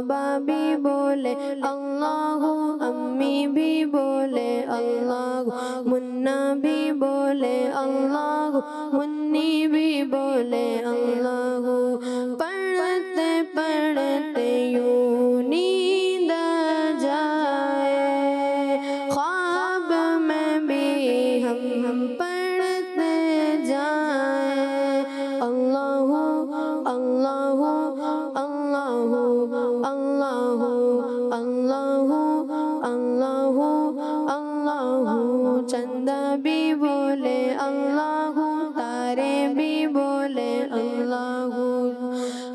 بابا بھی بولے اللہ، امی بھی بولے اللہ، منا بھی بولے اللہ، منی بھی بولے اللہ، پڑھتے پڑھتے یوں نیند آ جائے، خواب میں بھی ہم پڑھتے جائیں، اللہ اللہ اللہ اللہ اللہ اللہ اللہ، چندہ بھی بولے اللہ، تارے بھی بولے اللہ،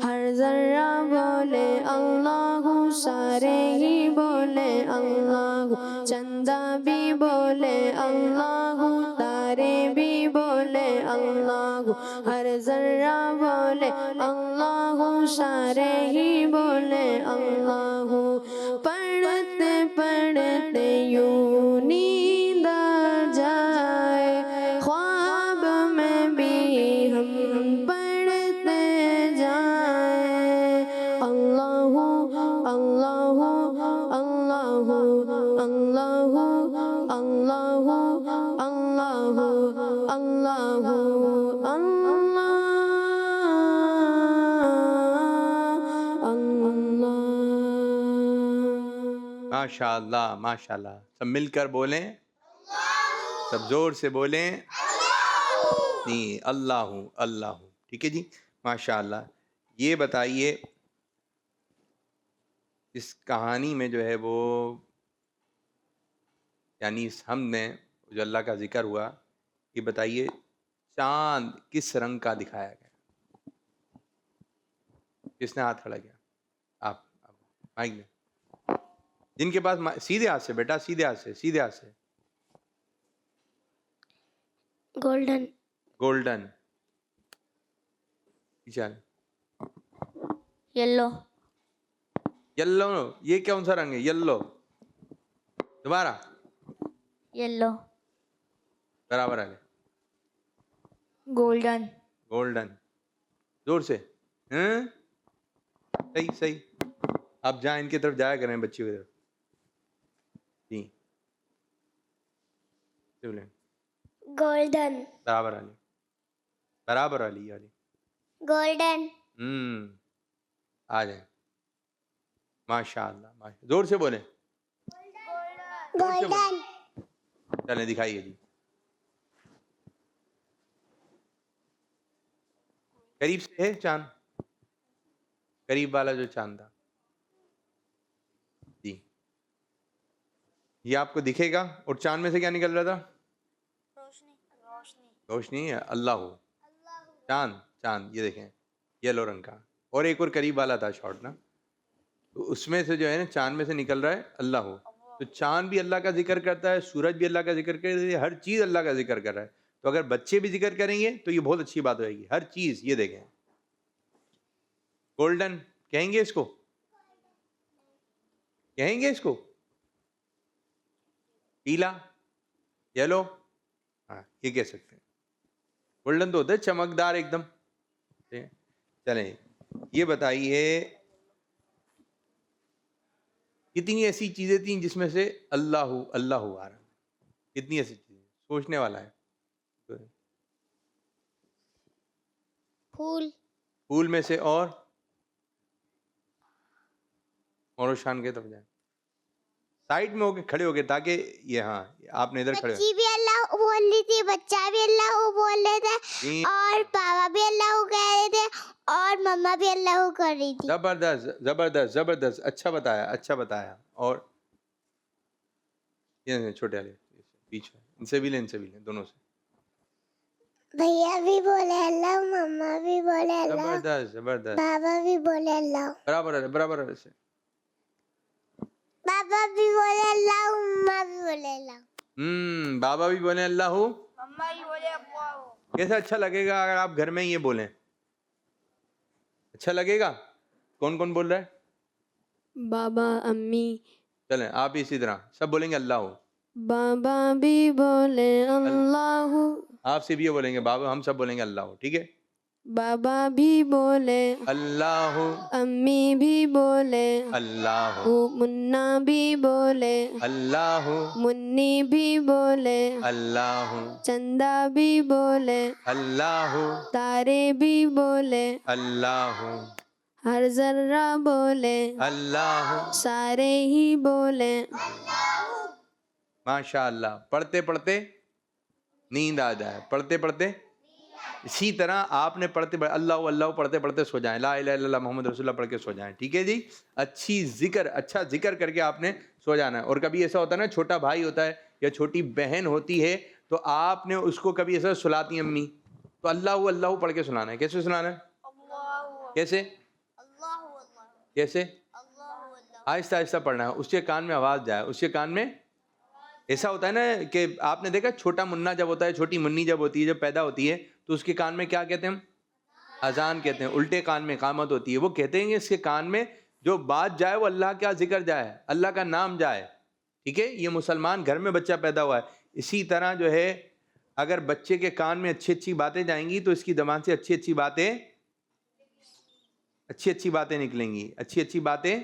ہر ذرہ بولے اللہ، سارے ہی بولے اللہ، چندہ بھی بولے اللہ، تارے بھی بولے اللہ، ہر ذرہ بولے اللہ، سارے ہی بولے اللہ، پڑھتے پڑھتے یوں نیند آ جائے، خواب میں بھی ہم پڑھتے جائیں، اللہ اللہ اللہ اللہ اللہ اللہ اللہ ماشاء اللہ ماشاء اللہ. سب مل کر بولیں، سب زور سے بولیں، نہیں اللہ اللہ. ٹھیک ہے جی، ماشاء اللہ. یہ بتائیے اس کہانی میں جو ہے وہ یعنی اس حمد میں جو اللہ کا ذکر ہوا، یہ بتائیے چاند کس رنگ کا دکھایا گیا؟ کس نے ہاتھ کھڑا کیا؟ آپ مائک میں، جن کے پاس سیدھے ہاتھ سے بیٹا، سیدھے ہاتھ سے، سیدھے ہاتھ سے. گولڈن. گولڈن. یلو. یلو. یہ کون سا رنگ ہے؟ یلو. دوبارہ. یلو. برابر ہے. گولڈن. گولڈن. زور سے. صحیح صحیح. آپ جائیں ان کی طرف جایا کریں، بچیوں کی طرف. جی گولڈن. برابر علی، برابر علی علی. گولڈن. آ جائیں. ماشاء اللہ ماشاء. زور سے بولیں. گولڈن. چلیں دکھائیے جی. قریب سے ہے چاند، قریب والا جو چاند تھا جی، یہ آپ کو دکھے گا. اور چاند میں سے کیا نکل رہا تھا؟ روشنی. اللہ ہو. چاند چاند یہ دیکھیں یلو رنگ کا. اور ایک اور قریب والا تھا شارٹ نا، تو اس میں سے جو ہے نا چاند میں سے نکل رہا ہے اللہ ہو. تو چاند بھی اللہ کا ذکر کرتا ہے، سورج بھی اللہ کا ذکر کرتا ہے، ہر چیز اللہ کا ذکر کر رہا ہے. تو اگر بچے بھی ذکر کریں گے تو یہ بہت اچھی بات ہوئے گی. ہر چیز یہ دیکھیں. گولڈن کہیں گے اس کو؟ کہیں گے اس کو؟ پیلا، یلو، ہاں یہ کہہ سکتے ہیں. گولڈن تو ہوتا ہے چمکدار ایک دم. چلیں یہ بتائیے کتنی ایسی چیزیں تھیں جس میں سے اللہ اللہ آ رہا ہے؟ کتنی ایسی چیزیں؟ سوچنے والا ہے. پھول. پھول میں سے اور شان کے طرف جائیں. سائڈ میں ہو کے کھڑے ہو کے تاکہ یہ ہاں آپ نے ادھر کھڑے ہو. بچی بھی اللہ بول رہی تھی، بچہ بھی اللہ بول رہے تھے، اور پاپا بھی اللہ کہہ رہے تھے، اور مما بھی اللہ کر رہی تھی. زبردست زبردست زبردست. اچھا بتایا اچھا بتایا. اور یہ چھوٹے والے بیچ میں ان سے بھی لیں، ان سے بھی لیں، دونوں سے. بھیا بھی بولے اللہ، مما بھی بولے اللہ، زبردست زبردست. بابا بھی بولے اللہ. برابر ہے برابر ہے سے. بابا بھی بولے اللہ، مما بھی بولے اللہ. بابا بھی بولیں اللہ ہو، مما بھی بولے ابا ہو. کیسا اچھا لگے گا اگر آپ گھر میں یہ بولیں؟ اچھا لگے گا. کون کون بول رہا ہے؟ بابا امی. چلیں آپ اسی طرح سب بولیں گے اللہ ہو. بابا بھی بولے اللہ. آپ سے بھی یہ بولیں گے بابا، ہم سب بولیں گے اللہ ہو. ٹھیک ہے بابا بھی بولے اللہ امی بھی بولے اللہ منا بھی بولے اللہ منی بھی بولے اللہ چندہ بھی بولے اللہ تارے بھی بولے اللہ ہر ذرہ بولے اللہ. سارے ہی بولے. ماشاء اللہ. پڑھتے پڑھتے نیند آ جائے, پڑھتے پڑھتے. اسی طرح آپ نے پڑھتے اللہ اللہ پڑھتے پڑھتے سو جائیں, لا الہ الا اللہ محمد رسول اللہ پڑھ کے سو جائیں. ٹھیک ہے جی, اچھا ذکر کر کے آپ نے سو جانا ہے. اور کبھی ایسا ہوتا ہے نا, چھوٹا بھائی ہوتا ہے یا چھوٹی بہن ہوتی ہے, تو آپ نے اس کو کبھی ایسا سلاتی امی, تو اللہ اللہ پڑھ کے سنانا ہے. کیسے سنانا ہے؟ کیسے کیسے آہستہ آہستہ پڑھنا ہے, اس کے کان میں آواز جائے, اس کے کان میں. ایسا ہوتا ہے نا کہ آپ نے دیکھا چھوٹا منا جب ہوتا ہے, چھوٹی منی جب ہوتی ہے, جب پیدا ہوتی ہے, تو اس کے کان میں کیا کہتے ہیں ہم؟ اذان کہتے ہیں. الٹے کان میں اقامت ہوتی ہے. وہ کہتے ہیں کہ اس کے کان میں جو بات جائے وہ اللہ کا ذکر جائے, اللہ کا نام جائے. ٹھیک ہے, یہ مسلمان گھر میں بچہ پیدا ہوا ہے. اسی طرح جو ہے اگر بچے کے کان میں اچھی اچھی باتیں جائیں گی تو اس کی زبان سے اچھی اچھی باتیں نکلیں گی, اچھی اچھی باتیں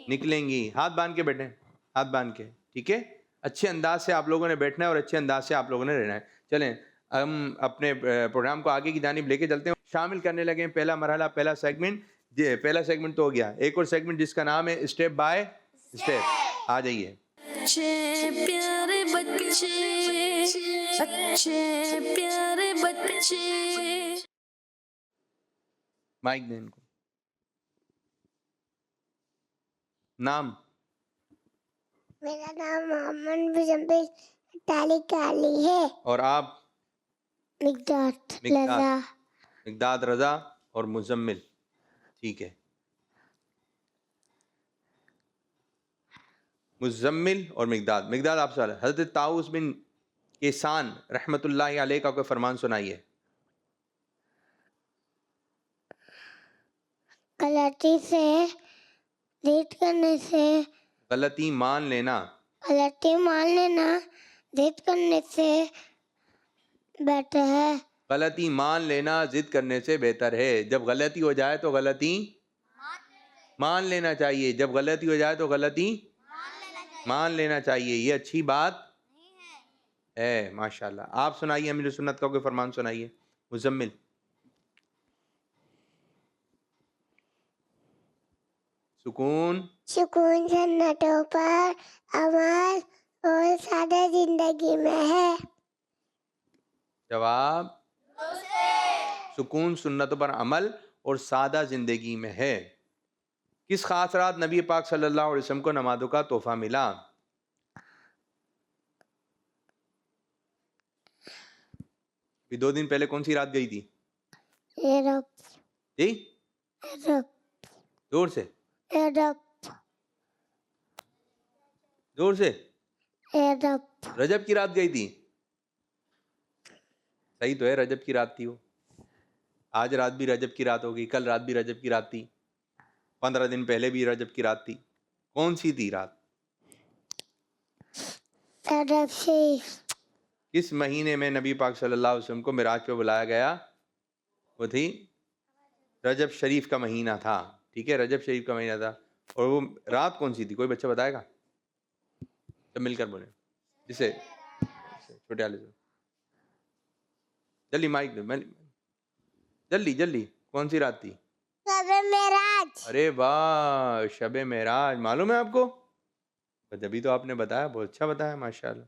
نکلیں گی. ہاتھ باندھ کے بیٹھیں, ہاتھ باندھ کے. ٹھیک ہے, اچھے انداز سے آپ لوگوں نے بیٹھنا ہے اور اچھے انداز سے آپ لوگوں نے رہنا ہے. چلیں ہم اپنے پروگرام کو آگے کی جانب لے کے چلتے ہیں. شامل کرنے لگے پہلا مرحلہ, پہلا سیگمنٹ. پہلا سیگمنٹ تو ہو گیا, ایک اور سیگمنٹ جس کا نام ہے اسٹیپ بائی اسٹیپ. آ جائیے. اچھے پیارے بچے, اچھے پیارے بچے. مائک دیں ان کو. نام؟ میرا نام محمد مزمل تالی کالی ہے. اور آپ؟ مقداد رضا اور مزمل. ٹھیک ہے, مزمل اور مقداد. مقداد آپ سوال. حضرت طاؤس بن کیسان رحمت اللہ علیہ کا کوئی فرمان سنائیے. غلطی سے ضد کرنے سے, غلطی مان لینا ضد کرنے سے بہتر ہے. غلطی مان لینا ضد کرنے سے بہتر ہے. جب غلطی ہو جائے تو غلطی مان لینا چاہیے. جب غلطی ہو جائے تو غلطی مان لینا چاہیے. یہ اچھی بات ہے. ماشاءاللہ. آپ سنائیے امیر سنت کا کوئی فرمان سنائیے. مزمل. سکون جنتوں پر عمل اور سادہ زندگی میں ہے. جواب سکون سنتوں پر عمل اور سادہ زندگی میں ہے. کس خاص رات نبی پاک صلی اللہ علیہ وسلم کو نمازوں کا تحفہ ملا؟ بھی 2 دن پہلے کون سی رات گئی تھی؟ جی زور سے زور سے. رجب کی رات گئی تھی. صحیح تو ہے, رجب کی رات تھی وہ. آج رات بھی رجب کی رات ہوگی, کل رات بھی رجب کی رات تھی, 15 دن پہلے بھی رجب کی رات تھی. کون سی تھی رات؟ کس مہینے میں نبی پاک صلی اللہ علیہ وسلم کو معراج پہ بلایا گیا؟ وہ تھی رجب شریف کا مہینہ تھا. ٹھیک ہے, رجب شریف کا مہینہ تھا. اور وہ رات کون سی تھی؟ کوئی بچہ بتائے گا؟ سب مل کر بولیں. جسے چھوٹے والے سے جلدی مائک دو, جلدی. کون سی رات تھی؟ شب معراج. ارے واہ, شب معراج معلوم ہے آپ کو؟ جبھی تو آپ نے بتایا, بہت اچھا بتایا ماشاءاللہ.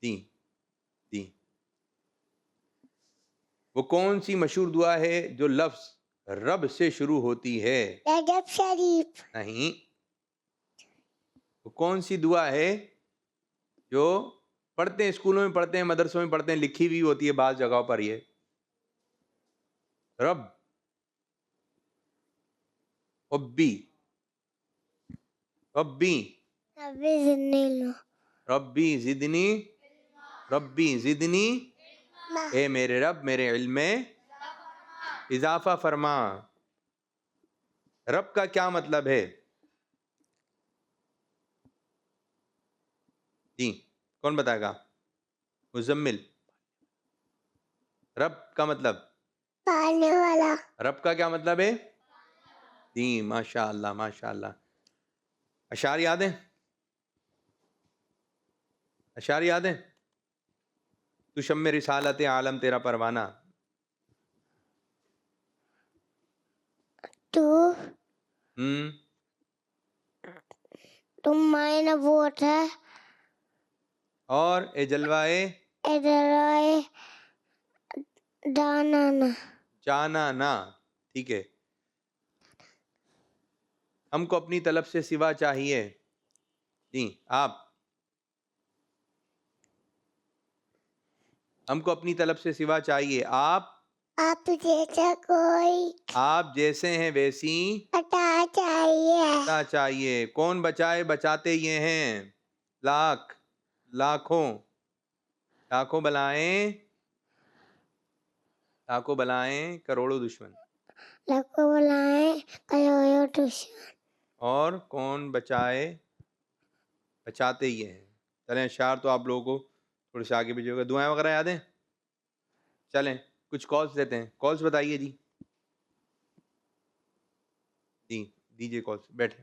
دی وہ کون سی مشہور دعا ہے جو لفظ رب سے شروع ہوتی ہے؟ رجب شریف. نہیں. وہ کون سی دعا ہے جو پڑھتے ہیں, اسکولوں میں پڑھتے ہیں, مدرسوں میں پڑھتے ہیں, لکھی ہوئی ہوتی ہے بعض جگہوں پر؟ یہ رب ربی زدنی اے میرے رب میرے علم میں اضافہ فرما. رب کا کیا مطلب ہے؟ جی کون بتائے گا؟ مزمل. رب کا مطلب پالنے والا. رب کا کیا مطلب ہے؟ جی ماشاء اللہ ماشاء اللہ. اشعار یاد ہیں؟ اشعار یاد ہیں؟ تو شم رسالت عالم تیرا پروانہ. تم مائے نبوت ہے. اور اے جلوائے ادرائے دانانا. جانا نا. ٹھیک ہے. ہم کو اپنی طلب سے سوا چاہیے. جی آپ. ہم کو اپنی طلب سے سوا چاہیے. آپ جیسا کوئی آپ جیسے ہیں ویسی عطا چاہیے. عطا چاہیے. کون بچائے؟ بچاتے یہ ہیں لاکھوں بلائیں کروڑوں دشمن. لاکھوں بلائیں کروڑوں دشمن. اور کون بچاتے یہ ہیں. چلیں اشعار تو آپ لوگوں کو تھوڑے سے آگے بھیجے ہوگا. دعائیں وغیرہ یاد ہیں؟ چلیں کچھ کالز لیتے ہیں. کالز بتائیے جی. جی دیجیے کالز. بیٹھے.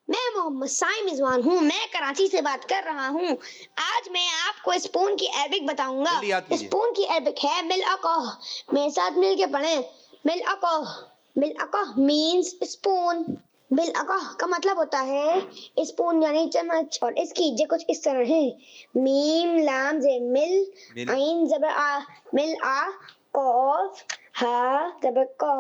میں محمد سائم رضوان ہوں. میں کراچی سے بات کر رہا ہوں. آج میں آپ کو اسپون کی عربک بتاؤں گا. جلدی یاد کیجیے. اسپون کی عربک ہے ملعقہ. میرے ساتھ مل کے پڑھیں. ملعقہ مینز اسپون. ملعقہ کا مطلب ہوتا ہے اسپون یعنی چمچ. اور اس کی جے کچھ اس طرح ہے. میم لام زے مل عین زبر آ مل آ قاف ہا زبر کا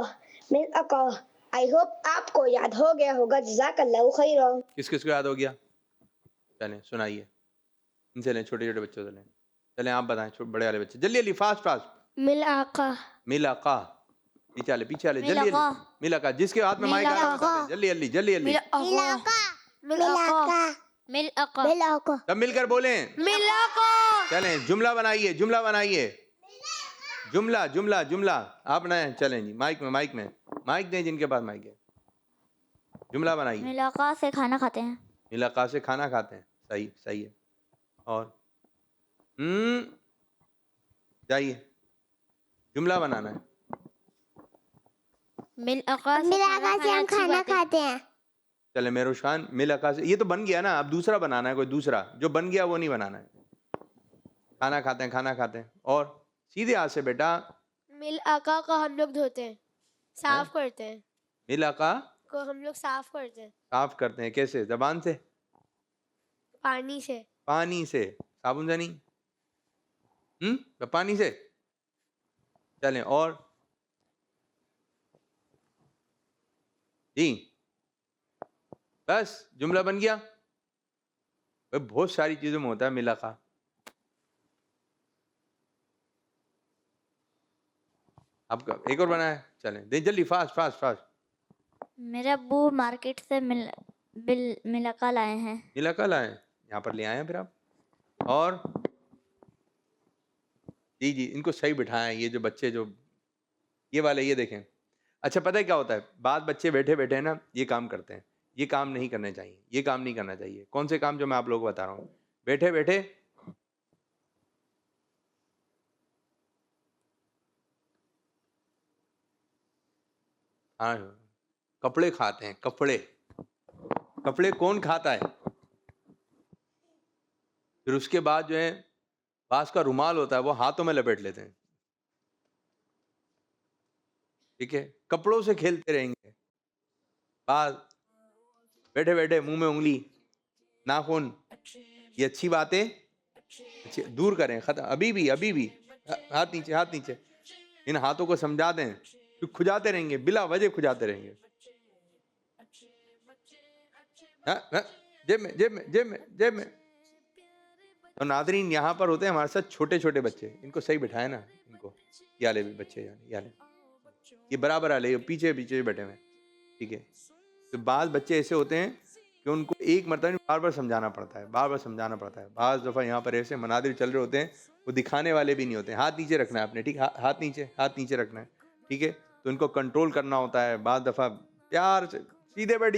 ملعقہ. آئی ہوپ آپ کو یاد ہو گیا ہوگا. جزاک اللہ خیر. کس کو یاد ہو گیا؟ چلیں سنائیے. ان سے لیں چھوٹے بچوں سے لیں. چلیں آپ بتائیں بڑے والے بچے. جلدی فاسٹ. ملعقہ. پیچھے والے جلدی. ملعقہ. جس کے ہاتھ میں مائک آ جلدی. ملعقہ. سب مل کر بولیں. چلیں جملہ بنائیے. جملہ آپ بنائیں. چلیں جی مائک میں مائک دیں جن کے پاس مائک ہے. جملہ بنائیے. ملاقہ سے کھانا کھاتے ہیں. ملاقہ سے کھانا کھاتے ہیں. صحیح ہے. اور جائیے جملہ بنانا ہے. ملاقہ سے ہم کھانا کھاتے ہیں. چلے میروش خان ملاقہ سے. یہ تو بن گیا نا. اب دوسرا بنانا ہے. کوئی دوسرا جو بن گیا وہ نہیں بنانا ہے. کھانا کھاتے ہیں. اور سیدھے ہاتھ سے بیٹا. ملعقہ کو ہم لوگ دھوتے ہیں, صاف کرتے ہیں. ملاقہ کو ہم لوگ صاف کرتے ہیں. صاف کرتے ہیں. کیسے؟ زبان سے؟ پانی سے. صابن سے نہیں. پانی سے. چلیں اور جی بس جملہ بن گیا. بہت ساری چیزوں میں ہوتا ہے ملاقہ. آپ کا ایک اور بنا ہے. چلیں دیں جلدی فاسٹ. میرے ابو مارکیٹ سے ملاقہ لائے ہیں. ملاقہ لائے یہاں پر لے آئے ہیں پھر آپ. اور جی ان کو صحیح بٹھائیں. یہ جو بچے جو یہ والے یہ دیکھیں. اچھا پتہ ہے کیا ہوتا ہے؟ بعض بچے بیٹھے نا یہ کام کرتے ہیں. یہ کام نہیں کرنے چاہیے. یہ کام نہیں کرنا چاہیے. کون سے کام جو میں آپ لوگوں کو بتا رہا ہوں. بیٹھے کپڑے کھاتے ہیں. کپڑے کون کھاتا ہے؟ پھر اس کے بعد جو ہے بعض کا رومال ہوتا ہے وہ ہاتھوں میں لپیٹ لیتے ہیں. ٹھیک ہے. کپڑوں سے کھیلتے رہیں گے. بعض بیٹھے منہ میں انگلی ناخن. یہ اچھی باتیں دور کریں. ختم. ابھی بھی ہاتھ نیچے. ان ہاتھوں کو سمجھا دیں. کھجاتے رہیں گے بلا وجہ کھجاتے رہیں گے. جیب میں. تو ناظرین یہاں پر ہوتے ہیں ہمارے ساتھ چھوٹے بچے. ان کو صحیح بٹھائے نا. ان کو یہ والے بچے یہ برابر والے پیچھے بیٹھے ہوئے. ٹھیک ہے. تو بعض بچے ایسے ہوتے ہیں کہ ان کو ایک مرتبہ بار بار سمجھانا پڑتا ہے. بعض دفعہ یہاں پر ایسے مناظر چل رہے ہوتے ہیں وہ دکھانے والے بھی نہیں ہوتے ہیں. ہاتھ نیچے رکھنا ہے آپ نے. ٹھیک. ہاتھ نیچے رکھنا ہے. ٹھیک ہے. تو ان کو کنٹرول کرنا ہوتا ہے. بعض دفعہ پیار سے سیدھے بیٹھ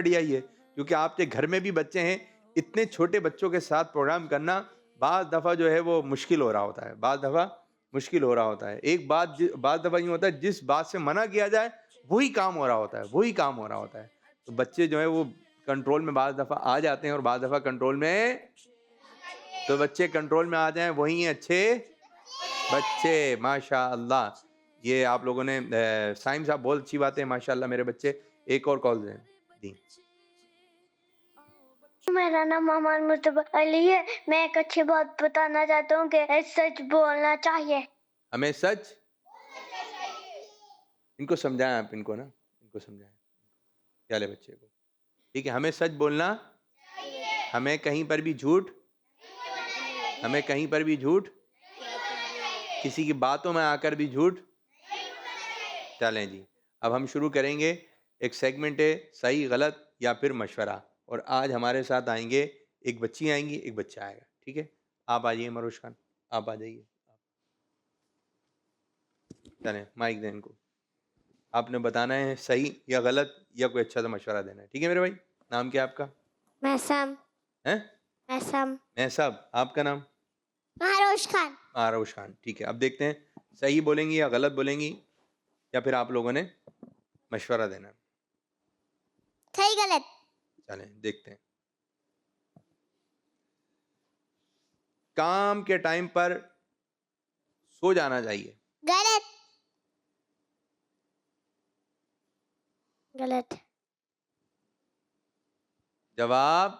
جائیے کیونکہ آپ کے گھر میں بھی بچے ہیں. اتنے چھوٹے بچوں کے ساتھ پروگرام کرنا بعض دفعہ جو ہے وہ مشکل ہو رہا ہوتا ہے. مشکل ہو رہا ہوتا ہے. ایک بات بعض دفعہ یوں ہوتا ہے جس بات سے منع کیا جائے وہی کام ہو رہا ہوتا ہے, وہی کام ہو رہا ہوتا ہے. تو بچے جو ہے وہ کنٹرول میں بعض دفعہ آ جاتے ہیں اور بعض دفعہ کنٹرول میں, تو بچے کنٹرول میں آ جائیں وہی ہیں اچھے بچے. ماشاء اللہ, یہ آپ لوگوں نے سائم صاحب بہت اچھی بات ہے, ماشاء اللہ میرے بچے. ایک اور کال دیں دی. میرا نام محمد مصطفیٰ علی ہے. میں ایک اچھی بات بتانا چاہتا ہوں کہ سچ بولنا چاہیے. ہمیں سچ, ان کو سمجھائیں آپ, ان کو نا ان کو سمجھائیں, کیا لے بچے کو, ٹھیک ہے. ہمیں سچ بولنا, ہمیں کہیں پر بھی جھوٹ, ہمیں کہیں پر بھی جھوٹ, کسی کی باتوں میں آ کر بھی جھوٹ. چلیں جی, اب ہم شروع کریں گے. ایک سیگمنٹ ہے صحیح غلط یا پھر مشورہ, اور آج ہمارے ساتھ آئیں گے, ایک بچی آئیں گی, ایک بچہ آئے گا, ٹھیک ہے. آپ آ جائیے مروش خان, آپ آ جائیے. چلیں مائک دیں ان کو, آپ نے بتانا ہے صحیح یا غلط یا کوئی اچھا سا مشورہ دینا ہے, ٹھیک ہے میرے بھائی. نام کیا آپ کا؟ محسم. ہیں محسم. میں صاحب, آپ کا نام؟ مہروش خان. آروش خان, ٹھیک ہے. اب دیکھتے ہیں صحیح بولیں گی یا غلط بولیں گی, یا پھر آپ لوگوں نے مشورہ دینا. صحیح غلط. چلیں دیکھتے ہیں. کام کے ٹائم پر سو جانا چاہیے. غلط. غلط. جواب.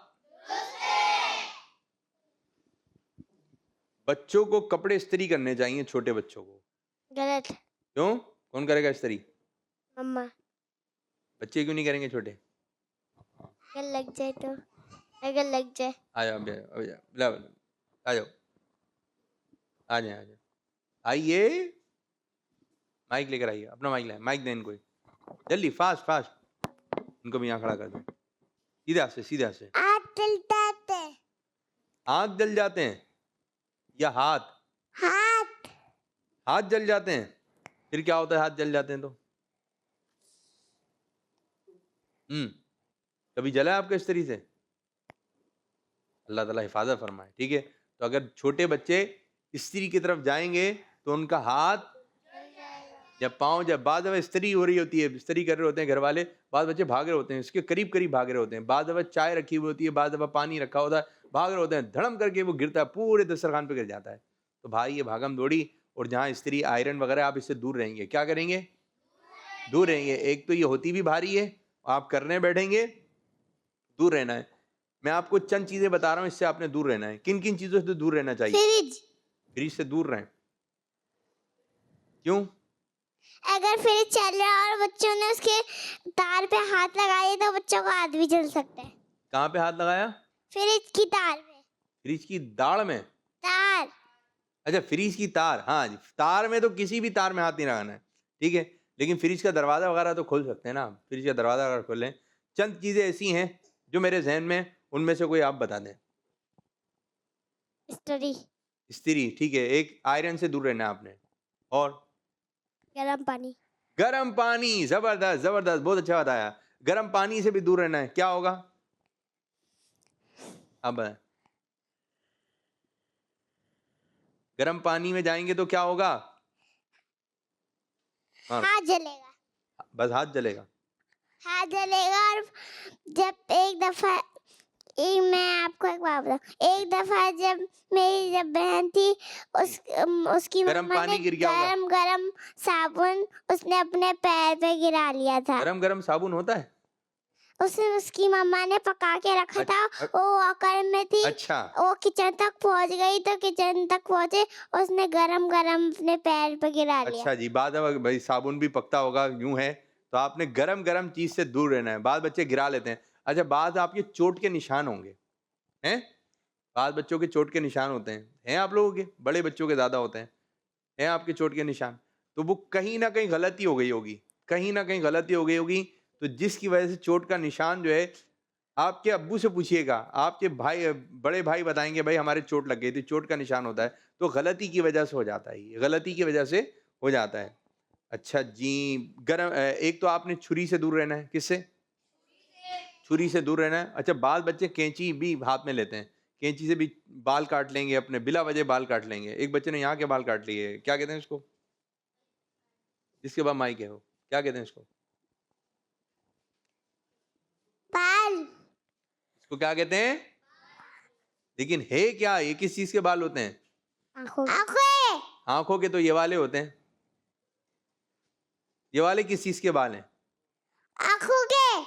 بچوں کو کپڑے استری کرنے چاہیے, چھوٹے بچوں کو. غلط. کیوں, کون کرے گا استری؟ مما. بچے کیوں نہیں کریں گے چھوٹے؟ اگر لگ جائے تو, اگر لگ جائے. آ جاؤ, آ جاؤ, آ جائیں, آ جائیں, آئیے. مائک لے کر آئیے, اپنا مائک لائیں, مائک دیں ان کو جلدی, فاسٹ فاسٹ. ان کو بھی یہاں کھڑا کر دیں, سیدھے ہاتھ سے, سیدھے ہاتھ سے. آنکھ جلتے. آنکھ جل جاتے ہیں یا ہاتھ؟ ہاتھ. ہاتھ جل جاتے ہیں. پھر کیا ہوتا ہے ہاتھ جل جاتے ہیں تو؟ کبھی جلا ہے آپ کو اس طریقے سے؟ اللہ تعالیٰ حفاظت فرمائے, ٹھیک ہے. تو اگر چھوٹے بچے استری کی طرف جائیں گے تو ان کا ہاتھ یا پاؤں, جب بعض دفعہ استری ہو رہی ہوتی ہے, استری کر رہے ہوتے ہیں گھر والے, بعض بچے بھاگ رہے ہوتے ہیں, اس کے قریب قریب بھاگ رہے ہوتے ہیں, بعض دفعہ چائے رکھی ہوئی ہوتی ہے, بعض دفعہ پانی رکھا ہوتا ہے, بھاگ رہے ہوتے ہیں, دھڑم کر کے وہ گرتا ہے, پورے دسترخوان پہ گر جاتا ہے. تو بھائی یہ بھاگم دوڑی, اور جہاں استری آئرن وغیرہ, آپ اس سے دور رہیں گے. کیا کریں گے؟ دور رہیں گے. ایک تو یہ ہوتی بھی بھاری ہے, آپ کرنے بیٹھیں گے, دور رہنا ہے. میں آپ کو چند چیزیں بتا رہا ہوں, اس سے آپ نے دور رہنا ہے. کن کن چیزوں سے دور رہنا چاہیے؟ فریج. فریج سے دور رہیں. کیوں؟ اگر فریج چل رہا ہے اور بچوں نے اس کے تار پہ ہاتھ لگائے تو بچوں کا ہاتھ بھی جل سکتا ہے. کہاں پہ ہاتھ لگایا؟ فریج کی تار پہ. فریج کی داڑھ میں؟ تار. اچھا فریج کی تار, ہاں جی, تار میں تو کسی بھی تار میں ہاتھ نہیں لگانا ہے, ٹھیک ہے. لیکن فریج کا دروازہ وغیرہ تو کھول سکتے ہیں نا, فریج کا دروازہ وغیرہ کھول لیں. چند چیزیں ایسی ہیں جو میرے ذہن میں, ان میں سے کوئی آپ بتا دیں. استری. استری, ٹھیک ہے. ایک آئرن سے دور رہنا ہے آپ نے, اور گرم پانی. گرم پانی, زبردست زبردست, بہت اچھا بتایا. گرم پانی سے بھی دور رہنا ہے. کیا ہوگا آپ بتائیں؟ گرم پانی میں جائیں گے تو کیا ہوگا؟ ہاتھ جلے گا. بس ہاتھ جلے گا. ہاتھ جلے گا. اور جب ایک دفعہ, میں آپ کو ایک بات بتاؤں, ایک دفعہ جب میری بہن تھی, اس کی گرم مما نے پانی گر گیا ہوگا. گرم گرم صابن اس نے اپنے پیر پہ گرا لیا تھا. گرم گرم صابن ہوتا ہے؟ اس کی مما نے پکا کے رکھا تھا, وہ واکر میں تھی. اچھا, وہ کچن تک پہنچ گئی تو کچن تک پہنچے, اس نے گرم گرم اپنے پیر پہ گرا لیا. اچھا جی. بعد میں بھائی صابن بھی پکتا ہوگا, یوں ہے تو آپ نے گرم گرم چیز سے دور رہنا ہے. بعض بچے گرا لیتے ہیں. اچھا, بعض آپ کے چوٹ کے نشان ہوں گے, ہیں؟ بعض بچوں کے چوٹ کے نشان ہوتے ہیں آپ لوگوں کے, بڑے بچوں کے زیادہ ہوتے ہیں آپ کے چوٹ کے نشان. تو وہ کہیں نہ کہیں غلطی ہو گئی ہوگی, کہیں نہ کہیں غلطی ہو گئی ہوگی. تو جس کی وجہ سے چوٹ کا نشان جو ہے, آپ کے ابو سے پوچھیے گا, آپ کے بھائی, بڑے بھائی بتائیں گے بھائی ہمارے چوٹ لگ گئی تھی, چوٹ کا نشان ہوتا ہے. تو غلطی کی وجہ سے ہو جاتا ہے, یہ غلطی کی وجہ سے ہو جاتا ہے. اچھا جی, گرم, ایک تو آپ نے چھری سے دور رہنا ہے. کس سے؟ چھری سے دور رہنا ہے. اچھا, بعض بچے کینچی بھی ہاتھ میں لیتے ہیں. کینچی سے بھی بال کاٹ لیں گے اپنے، بلا وجہ بال کاٹ لیں گے. ایک بچے نے یہاں کے بال کاٹ لیے، کیا کہتے ہیں اس کو؟ جس کے بعد مائک ہے وہ کیا کہتے ہیں اس کو؟ بال. اس کو کیا کہتے ہیں؟ لیکن ہے کیا، یہ کس چیز کے بال ہوتے ہیں؟ آنکھوں. آنکھوں کے تو یہ والے ہوتے ہیں. یہ والے کس چیز کے بال ہیں؟ آنکھوں کے.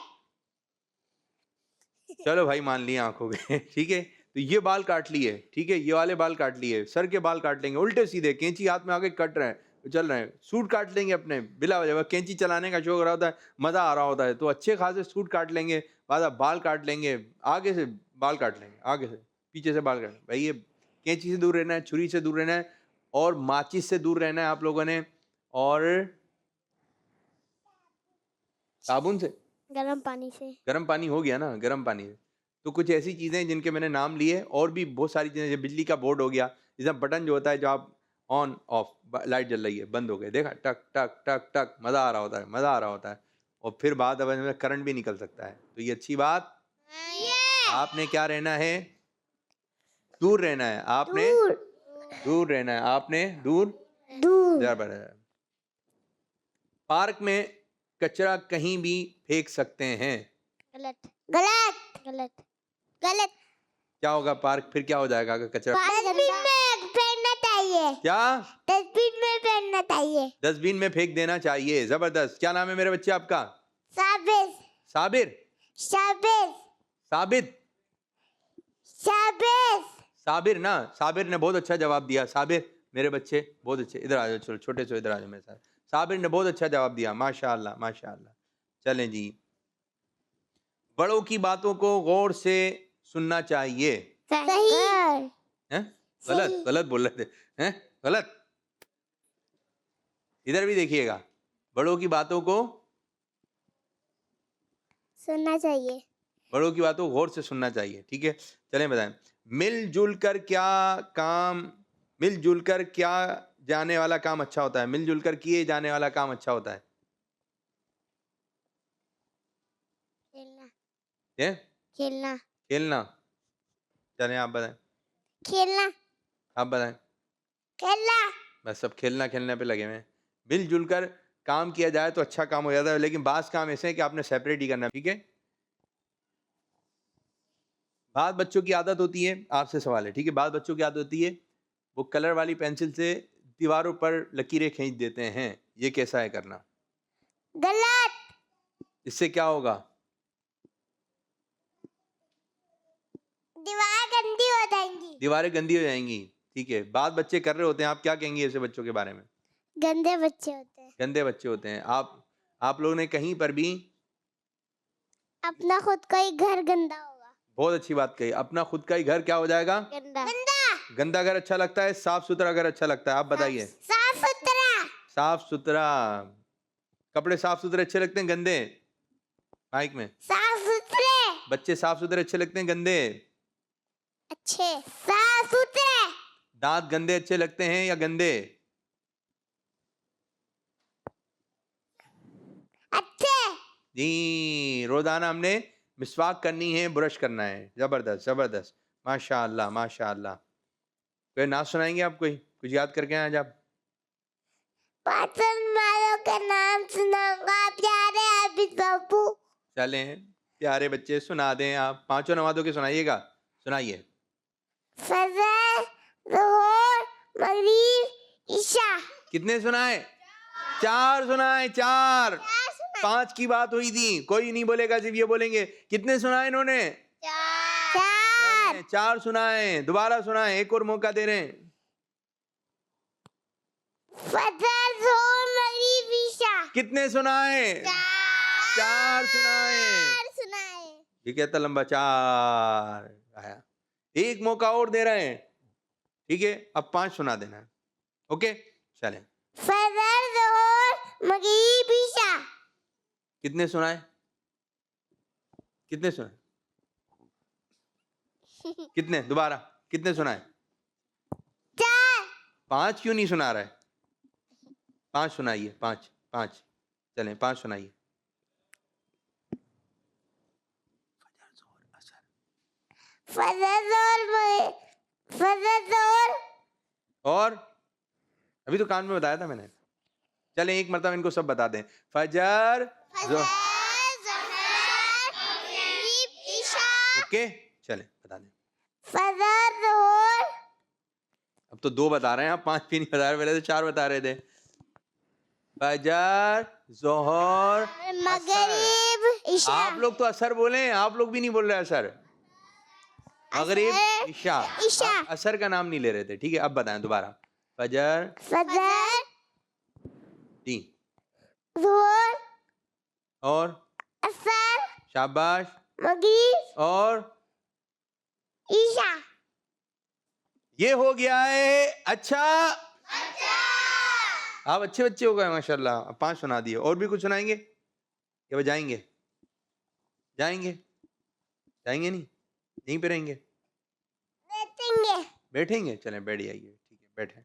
چلو بھائی مان لیے آنکھوں کے. ٹھیک ہے، تو یہ بال کاٹ لیے، ٹھیک ہے، یہ والے بال کاٹ لیے، سر کے بال کاٹ لیں گے الٹے سیدھے، کینچی ہاتھ میں آ کے کٹ رہے ہیں، چل رہے ہیں. سوٹ کاٹ لیں گے اپنے بلا وجہ، کینچی چلانے کا شوق رہا ہوتا ہے، مزہ آ رہا ہوتا ہے، تو اچھے خاصے سوٹ کاٹ لیں گے، بعد بال کاٹ لیں گے، آگے سے بال کاٹ لیں گے، آگے سے پیچھے سے بال کاٹ لیں گے. بھائی یہ کینچی سے دور رہنا ہے، چھری سے دور رہنا ہے، اور ماچس سے دور رہنا ہے آپ لوگوں نے، اور صابن سے، گرم پانی سے. گرم پانی ہو گیا نا، گرم پانی سے. تو کچھ ایسی چیزیں جن کے میں نے نام لیے، اور بھی بہت ساری چیزیں، بجلی کا بورڈ ہو گیا، جیسا بٹن جو ہوتا ہے جو آپ آن آف، لائٹ جل رہی ہے بند ہو گئے، دیکھا ٹک ٹک ٹک ٹک، مزہ آ رہا ہوتا ہے، مزہ آ رہا ہوتا ہے. اور پھر بعد میں کرنٹ بھی نکل سکتا ہے. تو یہ اچھی بات، آپ نے کیا رہنا ہے؟ دور رہنا ہے. آپ نے دور رہنا ہے، آپ نے دور. پارک میں کچرا کہیں بھی پھینک سکتے ہیں. غلط. غلط. غلط. غلط. کیا ہوگا پارک پھر کیا ہو جائے گا اگر کچرا؟ ڈسٹبن میں پھینکنا چاہیے. کیا؟ ڈسٹبن میں پھینکنا چاہیے. ڈسٹ بین میں پھینک دینا چاہیے. زبردست. کیا نام ہے میرے بچے آپ کا؟ صابر. صابر. صابر. ثابت. صابر. صابر نا، صابر نے بہت اچھا جواب دیا. صابر میرے بچے بہت اچھے، ادھر آ جاؤ، چلو چھوٹے سے ادھر آ جاؤ میرے ساتھ. صابر نے بہت اچھا جواب دیا، ماشاء اللہ ماشاء اللہ. چلیں جی، بڑوں کی باتوں کو غور سے سننا چاہیے. صحیح. ہیں؟ غلط غلط بول رہے تھے، ہیں؟ غلط. ادھر بھی دیکھیے گا، بڑوں کی باتوں کو، سننا چاہیے. بڑوں کی باتوں کو غور سے سننا چاہیے. ٹھیک ہے، چلیں بتائیں. مل جل کر کیا جانے والا کام اچھا ہوتا ہے؟ مل جل کر کیے جانے والا کام اچھا ہوتا ہے. کھیلنا. یہ کھیلنا. کھیلنا. چلیں آپ بتائیں، کھیلنا. آپ بتائیں. کھیلنا. بس سب کھیلنے پہ لگے ہوئے ہیں. مل جل کر کام کیا جائے تو اچھا کام ہو جاتا ہے، لیکن بعض کام ایسے ہیں کہ آپ نے سیپریٹ ہی کرنا. ٹھیک ہے، بعض بچوں کی عادت ہوتی ہے، آپ سے سوال ہے، ٹھیک ہے، بعض بچوں کی عادت ہوتی ہے وہ کلر والی پینسل سے دیواروں پر لکیریں کھینچ دیتے ہیں. یہ کیسا ہے کرنا؟ غلط. اس سے کیا ہوگا؟ دیوار گندی ہو جائیں گی. دیواریں گندی ہو جائیں گی. ٹھیک ہے، بعض بچے کر رہے ہوتے ہیں، آپ کیا کہیں گے ایسے بچوں کے بارے میں؟ گندے بچے ہوتے ہیں. گندے بچے ہوتے ہیں. آپ لوگوں نے کہیں پر بھی اپنا خود کا ہی گھر گندا ہوگا. بہت اچھی بات کہی، اپنا خود کا ہی گھر کیا ہو جائے گا؟ گندا. گندا گھر اچھا لگتا ہے، صاف ستھرا گھر اچھا لگتا ہے؟ آپ بتائیے. صاف ستھرا. صاف ستھرا. کپڑے صاف ستھرے اچھے لگتے ہیں گندے؟ مائک میں. صاف ستھرے. بچے صاف ستھرے اچھے لگتے ہیں گندے؟ اچھے. صاف ستھرے. دانت گندے اچھے لگتے ہیں یا گندے؟ اچھے. جی، روزانہ ہم نے مسواک کرنی ہے، برش کرنا ہے. زبردست زبردست، ماشاء اللہ ماشاء اللہ. کوئی نعت سنائیں گے آپ؟ کوئی کچھ یاد کر کے آئے آج آپ؟ پسند والوں کا نام سناؤں گا، پیارے عابد بابو. چلیں پیارے بچے سنا دیں آپ. پانچوں نمازوں کے سنائیے گا، سنائیے. فجر، ظہر، مغرب، عشاء. کتنے سنائے؟ 4 سنائے. 4. 5 کی بات ہوئی تھی، کوئی نہیں بولے گا، صرف یہ بولیں گے. کتنے سنائے انہوں نے؟ 4. 4 سنائے. دوبارہ سنائیں، ایک اور موقع دے رہے ہیں. فجر، ظہر، مغرب، عشاء. کتنے سنائے؟ 4 سنائے. سنائے. یہ کہتا لمبا 4 آیا. ایک موقع اور دے رہے ہیں، ٹھیک ہے، اب 5 سنا دینا ہے. اوکے چلیں. فجر، ظہر، مغرب، عشاء. کتنے سنائے؟ کتنے سنائے؟ کتنے؟ دوبارہ کتنے سنائے؟ 4. 5 کیوں نہیں سنا رہے؟ 5 سنائیے. 5 چلیں 5 سنائیے. اور ابھی تو کان میں بتایا تھا میں نے. چلیں ایک مرتبہ ان کو سب بتا دیں. فجر اوکے چلیں بتا دیں. فجر ظہر اب تو 2 بتا رہے ہیں آپ, 5 بھی نہیں بتا رہے, پہلے تو 4 بتا رہے تھے. فجر ظہر مغرب عشاء. آپ لوگ تو اثر بولیں, آپ لوگ بھی نہیں بول رہے اثر. مغرب عشاء. آپ اثر کا نام نہیں لے رہے تھے, ٹھیک ہے. اب بتائیں دوبارہ. فجر فجر جی ظہر اور عصر شاباش مغرب اور عشاء. یہ ہو گیا ہے. اچھا آپ اچھے بچے ہو گئے ماشاء اللہ. اب 5 سنا دیے. اور بھی کچھ سنائیں گے یا وہ جائیں گے؟ جائیں گے نہیں, یہیں پہ رہیں گے, بیٹھیں گے. چلیں بیٹھ جائیے, ٹھیک ہے بیٹھیں.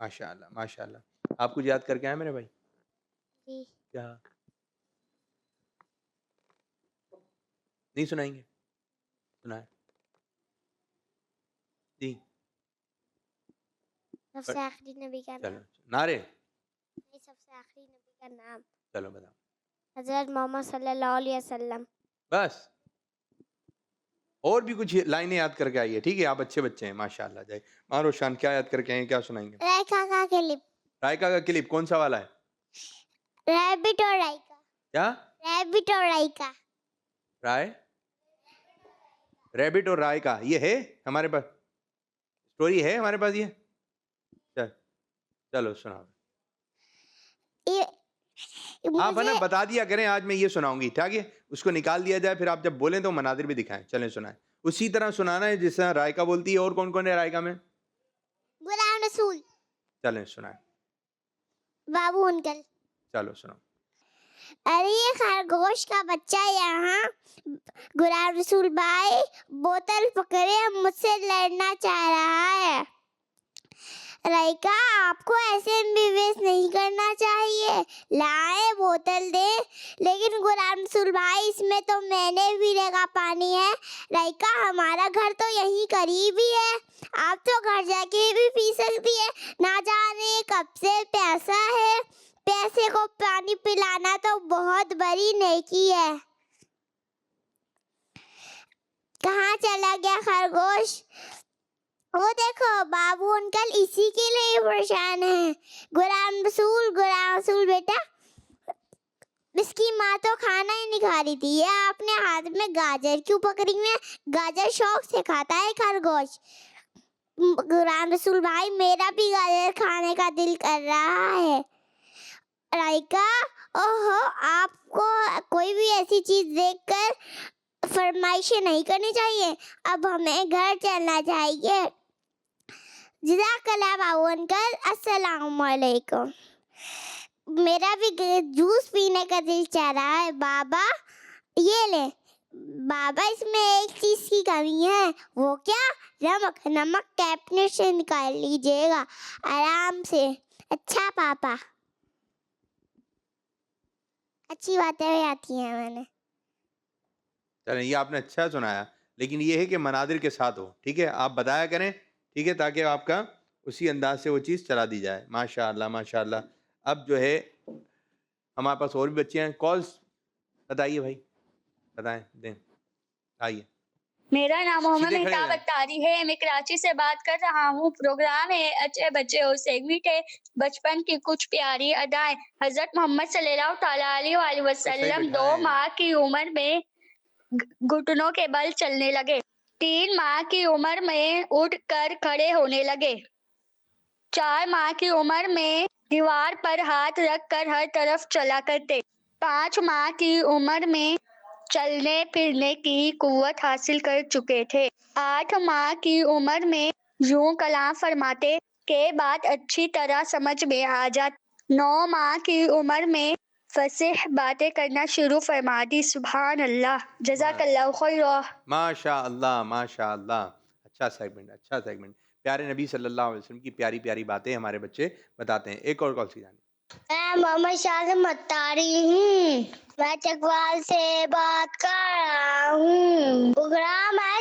ماشاء اللہ ماشاء اللہ. آپ کچھ یاد کر کے آئے میرے بھائی؟ کیا نہیں سنائیں گے؟ سنائیں جی. سب سے آخری نبی کا چلو نام, نعرے. سب سے آخری نبی کا نام چلو بتاؤ. حضرت محمد صلی اللہ علیہ وسلم. بس اور بھی کچھ لائنیں یاد کر کے آئیے, ٹھیک ہے. آپ اچھے بچے ہیں ماشاء اللہ. جائے مارو شان, کیا یاد کر کے آئے, کیا سنائیں گے؟ رائکا کا کلپ. رائکا کا کلپ کون سا والا ہے؟ ریبٹ اور رائکا. کیا ریبٹ اور رائکا. رائے ریبٹ اور رائے کا یہ ہے ہمارے پاس, اسٹوری ہے ہمارے پاس یہ. چلو سناؤ. آپ ہے نا بتا دیا کریں, آج میں یہ سناؤں گی, ٹھیک ہے. اس کو نکال دیا جائے, پھر آپ جب بولیں تو مناظر بھی دکھائیں. چلیں سنائیں. اسی طرح سنانا ہے جس طرح رائکا بولتی ہے. اور کون کون ہے رائکا میں؟ غلام رسول. چلیں سنائیں. بابو انکل. چلو سناؤ. ارے یہ خرگوش کا بچہ یہاں غلام رسول بھائی بوتل پکڑے مجھ سے لڑنا چاہ رہا ہے. رائکا آپ کو ایسے ویسٹ نہیں کرنا چاہیے, لائے بوتل دے. لیکن غلام رسول بھائی اس میں تو میں نے پینے کا پانی ہے. رائکا ہمارا گھر تو یہیں قریب ہی ہے, آپ تو گھر جا کے بھی پی سکتی ہے. نہ جانے کب سے پیاسا ہے, پیاسے کو پانی پلانا تو بہت بڑی نیکی ہے. کہاں چلا گیا خرگوش؟ وہ دیکھو بابو انکل اسی کے لیے پریشان ہے. غلام رسول بیٹا, اس کی ماں تو کھانا ہی نہیں کھا رہی تھی, یہ آپ نے ہاتھ میں گاجر کیوں پکڑی ہوئی ہے؟ گاجر شوق سے کھاتا ہے خرگوش. غلام رسول بھائی میرا بھی گاجر کھانے کا دل کر رہا ہے. رائکا اوہو, آپ کو کوئی بھی ایسی چیز دیکھ کر فرمائشیں نہیں کرنی چاہیے. اب ہمیں گھر چلنا چاہیے. جزاک اللہ بابو انکل. السلام علیکم. میرا بھی جوس پینے کا دل چاہ رہا ہے. بابا یہ لے. بابا اس میں ایک چیز کی کمی ہے. وہ کیا؟ نمک کیبنٹ سے نکال لیجیے گا آرام سے. اچھا پاپا, اچھی باتیں آتی ہیں میں نے. چلیں یہ آپ نے اچھا سنایا, لیکن یہ ہے کہ مناظر کے ساتھ ہو, ٹھیک ہے. آپ بتایا کریں, ٹھیک ہے, تاکہ آپ کا اسی انداز سے وہ چیز چلا دی جائے. ماشاء اللہ ماشاء اللہ. اب جو ہے ہمارے پاس اور بھی بچے ہیں. کالس بتائیے بھائی, بتائیں دیں. آئیے. میرا نام محمد سیدھے کھڑے ہو مہتاب جائیں. اختاری ہے. میں کراچی سے بات کر رہا ہوں. پروگرام ہے اچھے بچے اور سیگمنٹ ہے بچپن کی کچھ پیاری ادائیں. حضرت محمد صلی اللہ تعالیٰ علیہ وآلہ وسلم 2 ماہ کی عمر میں گھٹنوں کے بل چلنے لگے. 3 ماہ کی عمر میں اٹھ کر کھڑے ہونے لگے. 4 ماہ کی عمر میں دیوار پر ہاتھ رکھ کر ہر طرف چلا کرتے. 5 ماہ کی عمر میں چلنے پھرنے کی قوت حاصل کر چکے تھے. 8 ماہ کی عمر میں یوں کلام فرماتے کہ بات اچھی طرح سمجھ میں آ جاتی. 9 ماہ کی عمر میں فصیح باتیں کرنا شروع فرما دی. سبحان اللہ. جزاک اللہ خیر. ماشاء اللہ ماشاء اللہ. اچھا سیگمنٹ, اچھا سیگمنٹ. پیارے نبی صلی اللہ علیہ وسلم کی پیاری پیاری باتیں ہمارے بچے بتاتے ہیں. ایک اور کال سی جانے. میں محمد شاہد اتاری ہوں. میں چکوال سے بات کر رہا ہوں. پروگرام ہے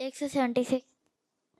176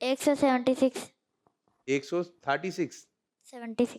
176 136 76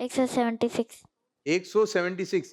176 176,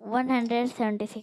176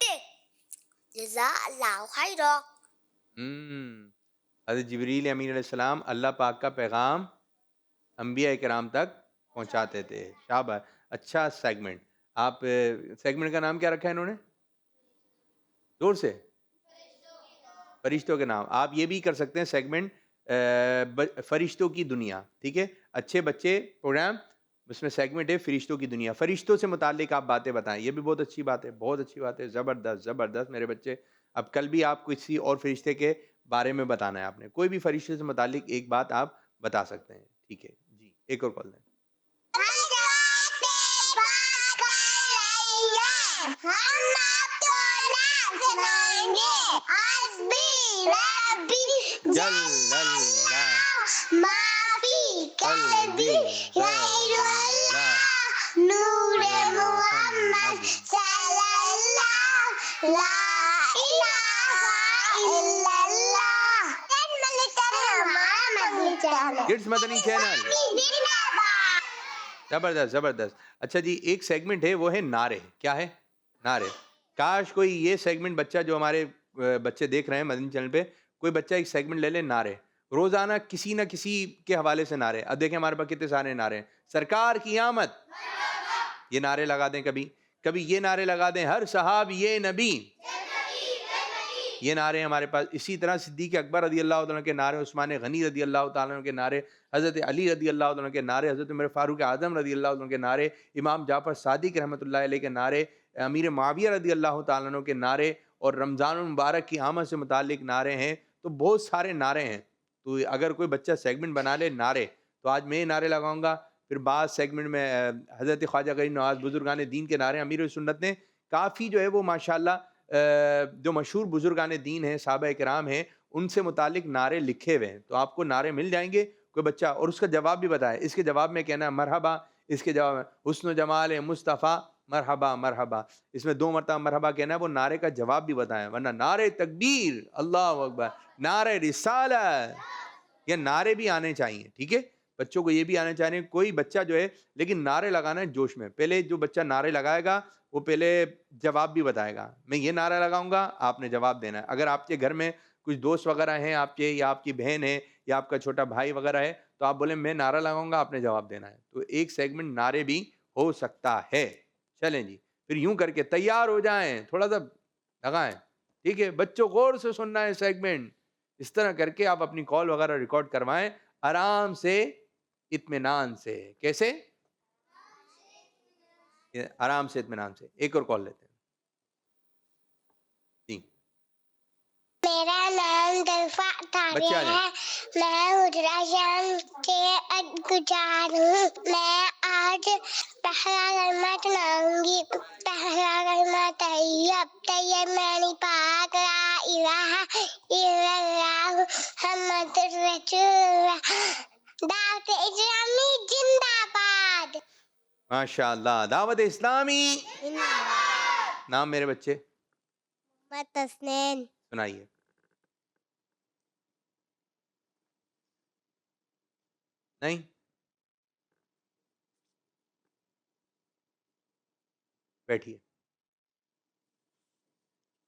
تھے جزا اللہ خیرا. حضرت جبریل امین علیہ السلام اللہ پاک کا پیغام انبیاء کرام تک پہنچاتے تھے. شاباش, اچھا سیگمنٹ. آپ سیگمنٹ کا نام کیا رکھا ہے انہوں نے؟ زور سے. فرشتوں کے نام. آپ یہ بھی کر سکتے ہیں سیگمنٹ فرشتوں کی دنیا. ٹھیک ہے, اچھے بچے پروگرام, اس میں سیگمنٹ ہے فرشتوں کی دنیا. فرشتوں سے متعلق آپ باتیں بتائیں, یہ بھی بہت اچھی بات ہے, بہت اچھی بات ہے. زبردست زبردست میرے بچے. اب کل بھی آپ کسی اور فرشتے کے بارے میں بتانا ہے. آپ نے کوئی بھی فرشتے سے متعلق ایک بات آپ بتا سکتے ہیں. ٹھیک ہے جی, ایک اور کال دیں. جل اللہ قلبی غیر اللہ نور محمد صلی اللہ لا الہ الا اللہ. کڈس مدنی چینل. زبردست زبردست. اچھا جی, ایک سیگمنٹ ہے, وہ ہے نعرے. کیا ہے؟ نعرے. کاش کوئی یہ سیگمنٹ بچہ جو ہمارے بچے دیکھ رہے ہیں مدنی چینل پہ, کوئی بچہ ایک سیگمنٹ لے لے. نعرے روزانہ کسی نہ کسی کے حوالے سے نعرے. اب دیکھیں ہمارے پاس کتنے سارے نعرے ہیں. سرکار کی آمد, یہ نعرے لگا دیں. کبھی کبھی یہ نعرے لگا دیں, ہر صحاب یہ نبی, یہ نعرے ہمارے پاس. اسی طرح صدیق اکبر رضی اللہ تعالیٰ کے نعرے, عثمان غنی رضی اللہ تعالیٰ کے نعرے, حضرت علی رضی اللہ تعالیٰ کے نعرے, حضرت عمر فاروق اعظم رضی اللہ تعالیٰ کے نعرے, امام جعفر صادق رحمۃ اللہ علیہ کے نعرے, امیر معاویہ رضی اللہ تعالیٰ کے نعرے, اور رمضان المبارک کی آمد سے متعلق نعرے ہیں. تو بہت سارے نعرے ہیں. تو اگر کوئی بچہ سیگمنٹ بنا لے نعرے, تو آج میں نعرے لگاؤں گا. پھر بعض سیگمنٹ میں حضرت خواجہ غریب نواز بزرگان دین کے نعرے. امیر سنت نے کافی جو ہے وہ ماشاءاللہ جو مشہور بزرگان دین ہیں, صحابہ کرام ہیں, ان سے متعلق نعرے لکھے ہوئے ہیں. تو آپ کو نعرے مل جائیں گے. کوئی بچہ اور اس کا جواب بھی بتائے, اس کے جواب میں کہنا مرحبا, اس کے جواب میں حسن و جمال مصطفیٰ مرحبا مرحبا, اس میں 2 مرتبہ مرحبا کہنا ہے. وہ نعرے کا جواب بھی بتائیں, ورنہ نعرے تکبیر, اللہ اکبر, نعرے رسالت, یہ نعرے بھی آنے چاہیے. ٹھیک ہے, بچوں کو یہ بھی آنے چاہیے. کوئی بچہ جو ہے لیکن نعرے لگانا ہے جوش میں. پہلے جو بچہ نعرے لگائے گا وہ پہلے جواب بھی بتائے گا. میں یہ نعرہ لگاؤں گا, آپ نے جواب دینا ہے. اگر آپ کے گھر میں کچھ دوست وغیرہ ہیں آپ کے, یا آپ کی بہن ہے, یا آپ کا چھوٹا بھائی وغیرہ ہے, تو آپ بولیں میں نعرہ لگاؤں گا, آپ نے جواب دینا ہے. تو ایک سیگمنٹ نعرے بھی ہو سکتا ہے. چلیں جی, پھر یوں کر کے تیار ہو جائیں, تھوڑا سا لگائیں. ٹھیک ہے, بچوں غور سے سننا ہے سیگمنٹ. اس طرح کر کے آپ اپنی کال وغیرہ ریکارڈ کروائیں آرام سے, اطمینان سے. کیسے؟ آرام سے, اطمینان سے. ایک اور کال لیتے ہیں. میرا نام دلفا بچے آ طاہر جائیں. ہے. میں حجرہ شام کے گزار ہوں. میں آج پہلا کلمہ سناؤں گی. پہلا کلمہ طیب طیب معنی پاک, لا الہ الا اللہ محمد رسول اللہ. دعوت اسلامی زندہ باد. ماشاء اللہ, دعوت اسلامی. نام میرے بچے محمد تسنین. سنائیے. نہیں, بیٹھیے.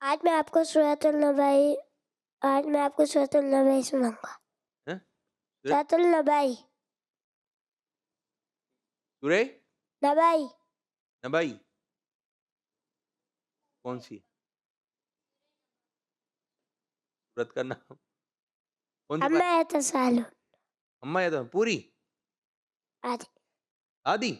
آج میں آپ کو سورۃ النبائی سناؤں گا. ہاں؟ سورۃ النبائی. سورہ نبائی. نبائی کون سی سورت کا نام؟ کون سی عما یتساءلون. اما یا تو پوری آدھی. آدھی.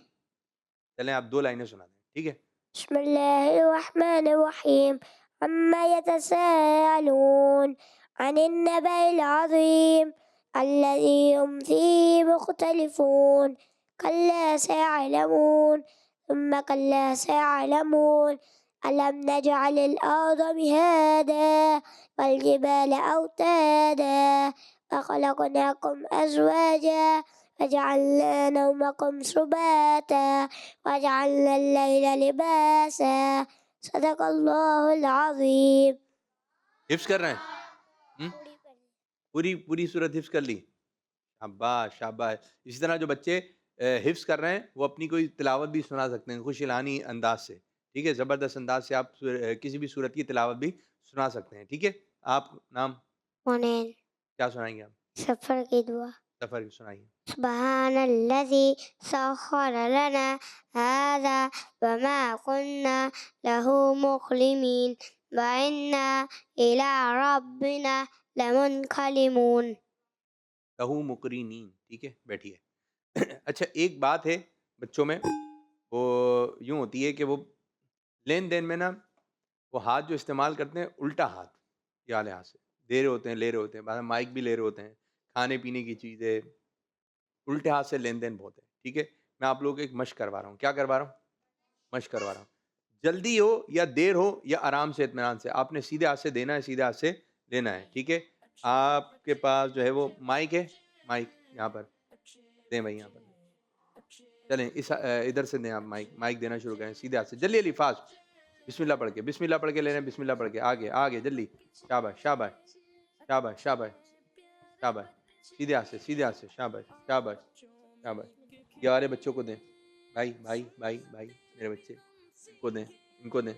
چلیں آپ 2 لائنیں سنا دیں. ٹھیک ہے. بسم اللہ الرحمن الرحیم. عما یتساءلون عن النبأ العظیم الذی هم فیہ مختلفون کلا سیعلمون ثم کلا سیعلمون ألم نجعل الأرض مهادا والجبال أوتادا وخلقناكم أزواجا وجعلنا نومكم سباتا وجعلنا الليل لباسا صدق الله العظيم. حفظ کر رہے ہیں؟ پوری صورت حفظ کر لی. شاباش شاباش. اسی طرح جو بچے حفظ کر رہے ہیں وہ اپنی کوئی تلاوت بھی سنا سکتے ہیں خوش الہانی انداز سے. ٹھیک ہے. زبردست انداز سے آپ کسی بھی صورت کی تلاوت بھی سنا سکتے ہیں. ٹھیک ہے. آپ نام منین. کیا سنائیں گے؟ آپ سفر کی دعا. سفر کی سنائیے. سبحان الذي سخر لنا هذا وما كنا له مقرنين وإنا إلى ربنا لمنقلبون. لہو مقرنین. ٹھیک ہے, بیٹھیے. اچھا, ایک بات ہے بچوں میں, وہ یوں ہوتی ہے کہ وہ لین دین میں نا وہ ہاتھ جو استعمال کرتے ہیں الٹا ہاتھ, یا لحاظ سے دے رہے ہوتے ہیں, لے رہے ہوتے ہیں, مائک بھی لے رہے ہوتے ہیں, کھانے پینے کی چیزیں, الٹے ہاتھ سے لین دین بہت ہے. ٹھیک ہے, میں آپ لوگوں کو ایک مشق کروا رہا ہوں. کیا کروا رہا ہوں؟ مشق کروا رہا ہوں. جلدی ہو یا دیر ہو یا آرام سے اطمینان سے, آپ نے سیدھے ہاتھ سے دینا ہے, سیدھے ہاتھ سے لینا ہے. ٹھیک ہے. آپ کے پاس جو ہے وہ مائک ہے, مائک یہاں پر دیں بھائی, یہاں پر چلیں, اس ادھر سے دیں آپ مائک دینا شروع کریں سیدھے ہاتھ سے. جلدی جلدی فاسٹ, بسم اللہ پڑھ کے, بسم اللہ پڑھ کے لے رہے ہیں, بسم اللہ پڑھ کے, آگے آگے جلدی. شاباش شاباش شاباش شاباش شاباش, سیدھے ہاتھ سے, سیدھے ہاتھ سے, شاباش شاباش شاباش. یہ والے بچوں کو دیں, بھائی بھائی بھائی بھائی, میرے بچے ان کو دیں, ان کو دیں,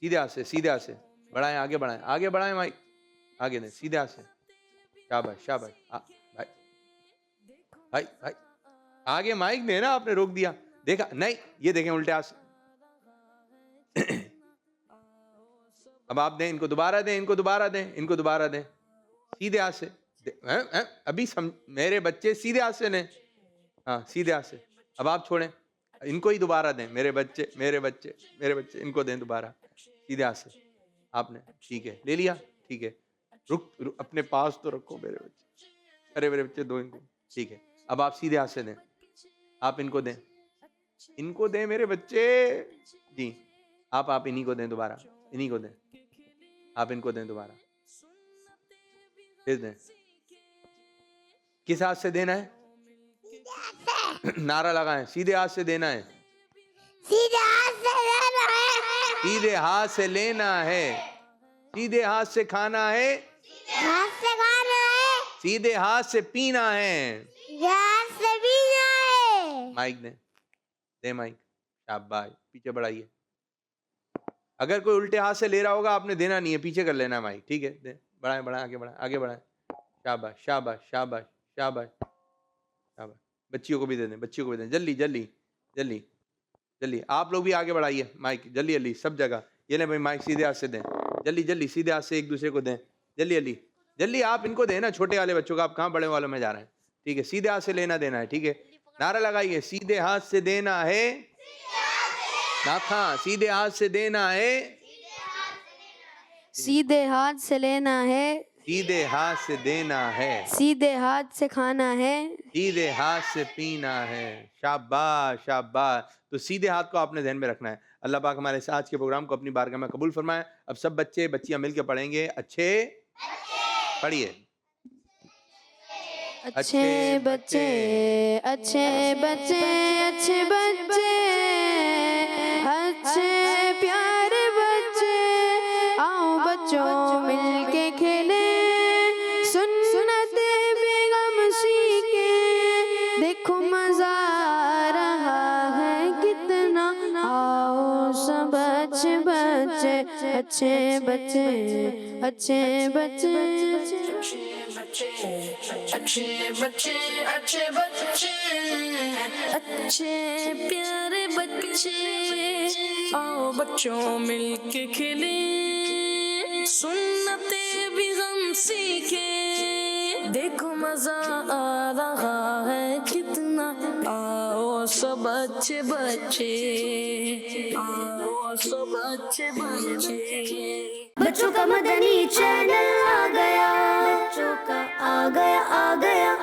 سیدھے ہاتھ سے, سیدھے ہاتھ سے بڑھائیں, آگے بڑھائیں, آگے بڑھائیں مائک, آگے دیں سیدھے ہاتھ سے. شاباش شاباش. بھائی بھائی بھائی, آگے مائک دینا, آپ نے روک دیا. دیکھا نہیں, یہ دیکھیں الٹے ہاتھ سے. اب آپ دیں, ان کو دوبارہ دیں, ان کو دوبارہ دیں, ان کو دوبارہ دیں, سیدھے ہاتھ سے. ابھی میرے بچے سیدھے ہاتھ سے لیں, ہاں سیدھے ہاتھ سے. اب آپ چھوڑیں, ان کو ہی دوبارہ دیں, میرے بچے میرے بچے میرے بچے, ان کو دیں دوبارہ سیدھے ہاتھ سے. آپ نے ٹھیک ہے لے لیا, ٹھیک ہے. رک اپنے پاس تو رکھو میرے بچے, ارے میرے بچے دو ان کو, ٹھیک ہے. اب آپ سیدھے ہاتھ سے دیں, آپ ان کو دیں, ان کو دیں میرے بچے جی. آپ انہی کو دیں دوبارہ, انہی کو دیں, آپ ان کو دیں دوبارہ, پھر دیں. کس ہاتھ سے دینا ہے؟ نعرہ لگائیں, سیدھے ہاتھ سے دینا ہے, سیدھے ہاتھ سے لینا ہے, سیدھے ہاتھ سے لینا ہے, سیدھے ہاتھ سے کھانا ہے, ہاتھ سے کھانا ہے, سیدھے ہاتھ سے پینا ہے, ہاتھ سے پینا ہے. مائک دیں, دیں مائک, شاباش. پیچھے بڑھائیے. اگر کوئی الٹے ہاتھ سے لے رہا ہوگا آپ نے دینا نہیں ہے, پیچھے کر لینا ہے مائک. ٹھیک ہے, دیں, بڑھائیں بڑھائیں, آگے بڑھائیں, آگے بڑھائیں. شاباش شاباش شاباش شاباش شاباش. بچیوں کو بھی دے دیں, بچیوں کو بھی دیں, جلدی جلدی جلدی جلدی. آپ لوگ بھی آگے بڑھائیے مائک, جلدی جلدی سب جگہ. یہ لیں بھائی مائک, سیدھے ہاتھ سے دیں, جلدی جلدی سیدھے ہاتھ سے ایک دوسرے کو دیں, جلدی جلدی جلدی. آپ ان کو دیں نا, چھوٹے والے بچوں کو, آپ کہاں بڑے والوں میں جا رہے ہیں. ٹھیک ہے, سیدھے ہاتھ سے لینا دینا ہے. ٹھیک ہے, نعرہ لگائیے, سیدھے ہاتھ سے دینا ہے, ناکھاں سیدھے ہاتھ سے دینا ہے, سیدھے ہاتھ سے لینا ہے, سیدھے ہاتھ سے دینا ہے, سیدھے ہاتھ سے کھانا ہے, سیدھے ہاتھ سے پینا ہے. شاباش شاباش. تو سیدھے ہاتھ کو آپ نے ذہن میں رکھنا ہے. اللہ پاک ہمارے آج کے پروگرام کو اپنی بارگاہ میں قبول فرمائے. اب سب بچے بچیاں مل کے پڑھیں گے. اچھے پڑھیے. اچھے بچے اچھے بچے اچھے بچے اچھے پیارے بچے, آؤ بچوں مل کے کھیلیں, سنت بیگم سیکھیں, دیکھو مزہ آ رہا ہے کتنا, آؤ سب اچھے بچے اچھے بچے اچھے بچے اچھے بچے اچھے بچے اچھے پیارے بچے, آؤ بچوں مل کے کھیلیں, سنتے بھی ہم سیکھیں, دیکھو مزہ آ رہا ہے کتنا, آؤ سب اچھے بچے, آؤ سب اچھے بچے. بچوں کا مدنی چینل آ گیا, بچوں کا آ گیا